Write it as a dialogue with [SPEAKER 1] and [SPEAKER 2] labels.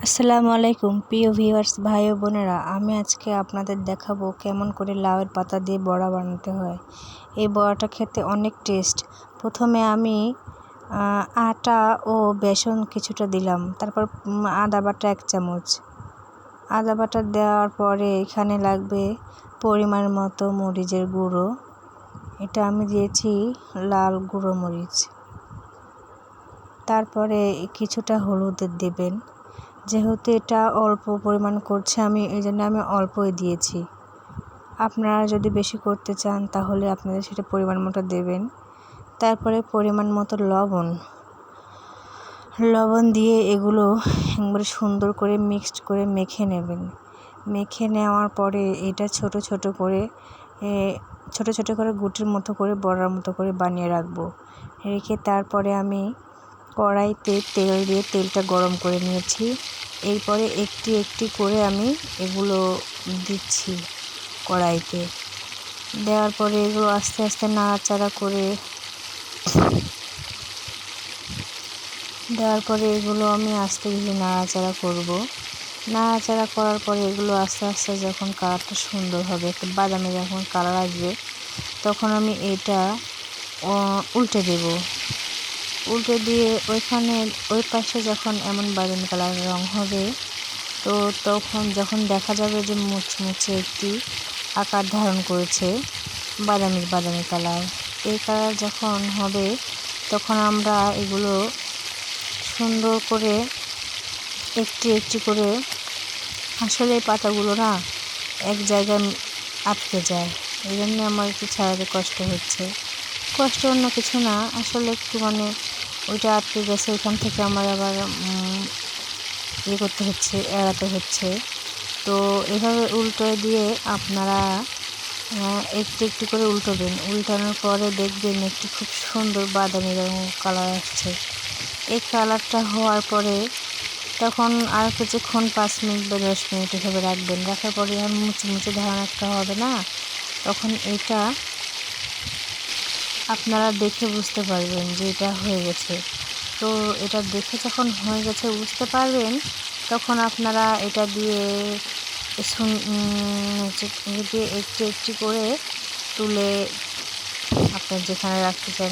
[SPEAKER 1] আসসালামু আলাইকুম প্রিয় ভিউয়ার্স ভাই ও বোনেরা, আমি আজকে আপনাদের দেখাবো কেমন করে লাউয়ের পাতা দিয়ে বড়া বানাতে হয়। এই বড়াটা খেতে অনেক টেস্ট। প্রথমে আমি আটা ও বেসন কিছুটা দিলাম, তারপর আদা বাটা 1 চামচ। আদা বাটা দেওয়ার পরে এখানে লাগবে পরিমাণ মতো মরিচের গুঁড়ো। এটা আমি দিয়েছি লাল গুঁড়ো মরিচ। তারপরে কিছুটা হলুদের দেবেন। যেহেতু এটা অল্প পরিমাণ করছে আমি, এই জন্য আমি অল্পই দিয়েছি। আপনারা যদি বেশি করতে চান তাহলে আপনাদের সেটা পরিমাণ মতো দেবেন। তারপরে পরিমাণ মতো লবণ দিয়ে এগুলো একবারে সুন্দর করে মিক্সড করে মেখে নেবেন। মেখে নেওয়ার পরে এটা ছোট ছোট করে গুটির মতো করে বড়ার মতো করে বানিয়ে রাখবো। রেখে তারপরে আমি কড়াইতে তেল দিয়ে তেলটা গরম করে নিয়েছি। এরপরে একটি একটি করে আমি এগুলো দিচ্ছি কড়াইতে। দেওয়ার পরে এগুলো আস্তে আস্তে নাড়াচাড়া করে আমি আস্তে ধীরে নাড়াচাড়া করব। নাড়াচাড়া করার পরে এগুলো আস্তে আস্তে যখন কালারটা সুন্দর হবে, একটু বাদামি যখন কালার আসবে, তখন আমি এটা উল্টে দেব। উল্টে দিয়ে ওই পাশে যখন এমন বাদামি কালার রং হবে, তো তখন যখন দেখা যাবে যে মুচমুচে একটি আকার ধারণ করেছে বাদামি কালার, এই কালার যখন হবে তখন আমরা এগুলো সুন্দর করে একটি একটি করে, আসলে এই পাতাগুলো না এক জায়গায় আটকে যায়, এই জন্য আমার একটু ছাড়াতে কষ্ট হচ্ছে। কষ্ট অন্য কিছু না, আসলে একটু ওইটা আটকে গেছে, ওইখান থেকে আমার আবার করতে হচ্ছে, এড়াতে হচ্ছে। তো এভাবে উল্টো দিয়ে আপনারা একটু একটু করে উল্টোবেন। উল্টানোর পরে দেখবেন একটি খুব সুন্দর বাদামি রঙ কালার আসছে। এই কালারটা হওয়ার পরে তখন আর কিছুক্ষণ 5 মিনিট বা 10 মিনিট এভাবে রাখবেন। রাখার পরে আর মুচমুচে ধরনের একটা হবে না, তখন এটা আপনারা দেখে বুঝতে পারবেন যে এটা হয়ে গেছে। তো এটা দেখে যখন হয়ে গেছে বুঝতে পারবেন, তখন আপনারা এটা দিয়ে একটু একটু করে তুলে আপনার যেখানে রাখতে চান